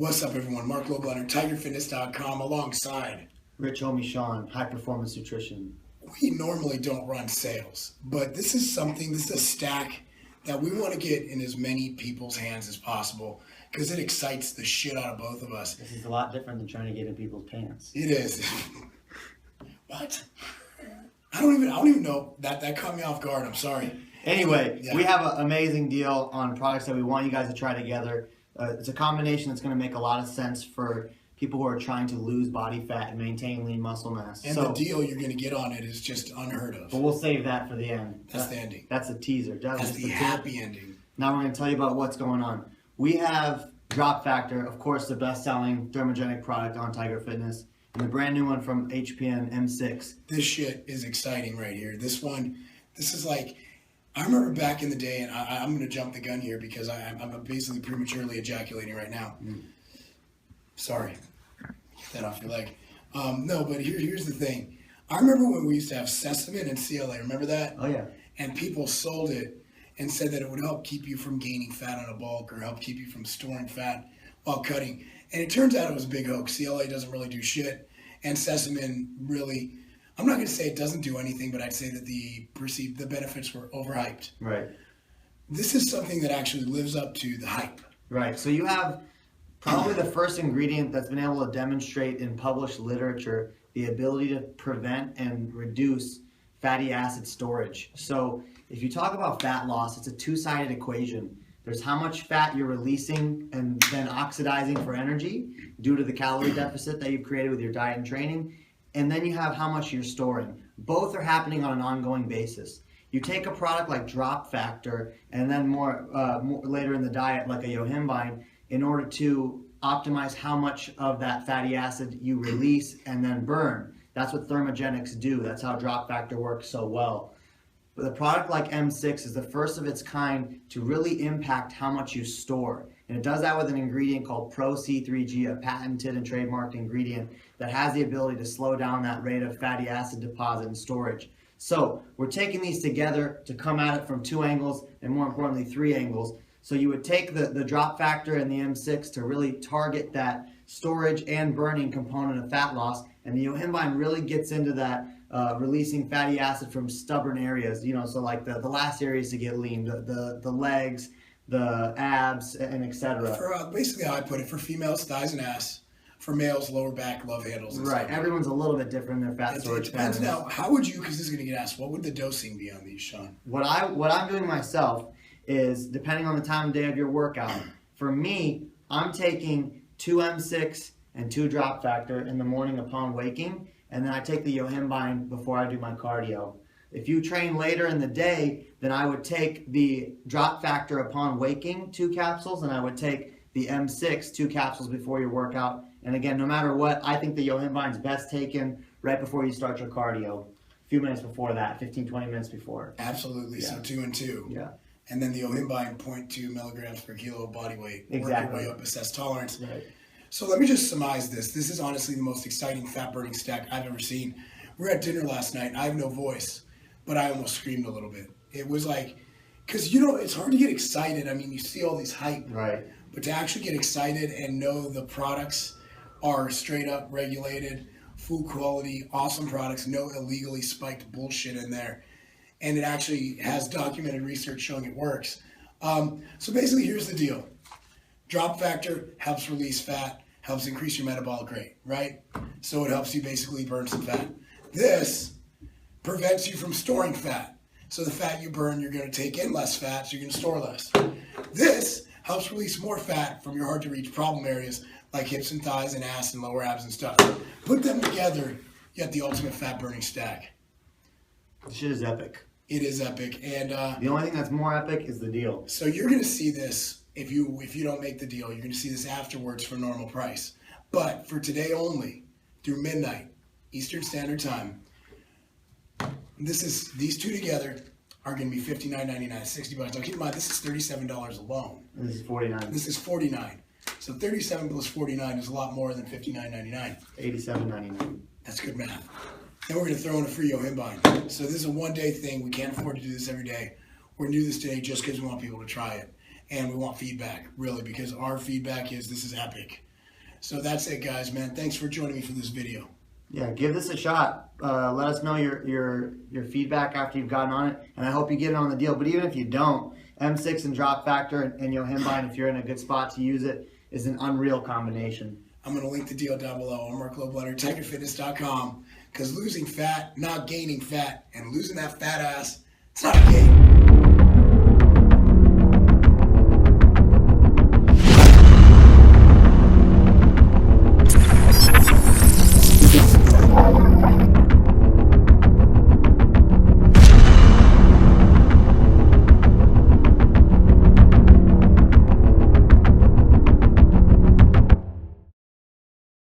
What's up, everyone? Marc Lobliner, TigerFitness.com, alongside Rich Homie Sean, High Performance Nutrition. We normally don't run sales, but this is a stack that we want to get in as many people's hands as possible because it excites the shit out of both of us. This is a lot different than trying to get in people's pants. It is. What? I don't even know. That caught me off guard. I'm sorry. Anyway, We have an amazing deal on products that we want you guys to try together. It's a combination that's going to make a lot of sense for people who are trying to lose body fat and maintain lean muscle mass. And the deal you're going to get on it is just unheard of. But we'll save that for the end. That's the ending. That's a teaser. That's the happy ending. Now we're going to tell you about what's going on. We have Drop Factor, of course, the best-selling thermogenic product on Tiger Fitness, and the brand new one from HPN M6. This shit is exciting right here. This is like, I remember back in the day, and I'm going to jump the gun here because I'm basically prematurely ejaculating right now. Sorry. Get that off your leg. No, but here's the thing. I remember when we used to have Sesamin and CLA. Remember that? Oh, yeah. And people sold it and said that it would help keep you from gaining fat on a bulk or help keep you from storing fat while cutting. And it turns out it was a big hoax. CLA doesn't really do shit. And Sesamin really, I'm not going to say it doesn't do anything, but I'd say that the benefits were overhyped. Right. This is something that actually lives up to the hype. Right. So you have probably the first ingredient that's been able to demonstrate in published literature the ability to prevent and reduce fatty acid storage. So if you talk about fat loss, it's a two-sided equation. There's how much fat you're releasing and then oxidizing for energy due to the calorie deficit that you've created with your diet and training. And then you have how much you're storing. Both are happening on an ongoing basis. You take a product like Drop Factor and then more later in the diet like a yohimbine in order to optimize how much of that fatty acid you release and then burn. That's what thermogenics do. That's how Drop Factor works so well. But a product like M6 is the first of its kind to really impact how much you store. And it does that with an ingredient called Pro C3G, a patented and trademarked ingredient that has the ability to slow down that rate of fatty acid deposit and storage. So we're taking these together to come at it from two angles and more importantly, three angles. So you would take the Drop Factor and the M6 to really target that storage and burning component of fat loss. And the yohimbine really gets into that releasing fatty acid from stubborn areas, so like the last areas to get lean, the legs, the abs, and etc. For basically how I put it, for females, thighs and ass. For males, lower back, love handles. And right. stuff. Everyone's a little bit different in their fat storage. It depends. Now, how would you, because this is going to get asked, what would the dosing be on these, Sean? What I'm doing myself is, depending on the time of day of your workout, for me, I'm taking 2 M6 and 2 Drop Factor in the morning upon waking, and then I take the yohimbine before I do my cardio. If you train later in the day, then I would take the Drop Factor upon waking, 2 capsules, and I would take the M6, 2 capsules before your workout. And again, no matter what, I think the yohimbine is best taken right before you start your cardio. A few minutes before that, 15, 20 minutes before. Absolutely. Yeah. So 2 and 2. Yeah. And then the yohimbine, 0.2 milligrams per kilo of body weight. Exactly. Work your way up, assess tolerance. Right. So let me just surmise this. This is honestly the most exciting fat-burning stack I've ever seen. We were at dinner last night. I have no voice, but I almost screamed a little bit. It was like, because, it's hard to get excited. I mean, you see all these hype. Right. But to actually get excited and know the products are straight up regulated, full quality, awesome products, no illegally spiked bullshit in there. And it actually has documented research showing it works. So basically, here's the deal. Drop Factor helps release fat, helps increase your metabolic rate, right? So it helps you basically burn some fat. This prevents you from storing fat. So the fat you burn, you're going to take in less fat, so you're going to store less. This helps release more fat from your hard-to-reach problem areas like hips and thighs and ass and lower abs and stuff. Put them together, you get the ultimate fat-burning stack. This shit is epic. It is epic. And the only thing that's more epic is the deal. So you're going to see this. If you don't make the deal, you're going to see this afterwards for normal price. But for today only, through midnight, Eastern Standard Time, these two together are going to be $59.99, $60. Now keep in mind, this is $37 alone. This is $49. This is $49. So 37 plus 49 is a lot more than $59.99. $87.99. That's good math. Then we're going to throw in a free yohimbine. So this is a one-day thing. We can't afford to do this every day. We're going to do this today just because we want people to try it. And we want feedback, really, because our feedback is this is epic. So that's it, guys, man. Thanks for joining me for this video. Yeah, give this a shot. Let us know your feedback after you've gotten on it, and I hope you get it on the deal. But even if you don't, M6 and drop factor and yohimbine, if you're in a good spot to use it, is an unreal combination. I'm going to link the deal down below. I'm Marc Lobliner, TigerFitness.com, because losing fat, not gaining fat, and losing that fat ass, it's not a game.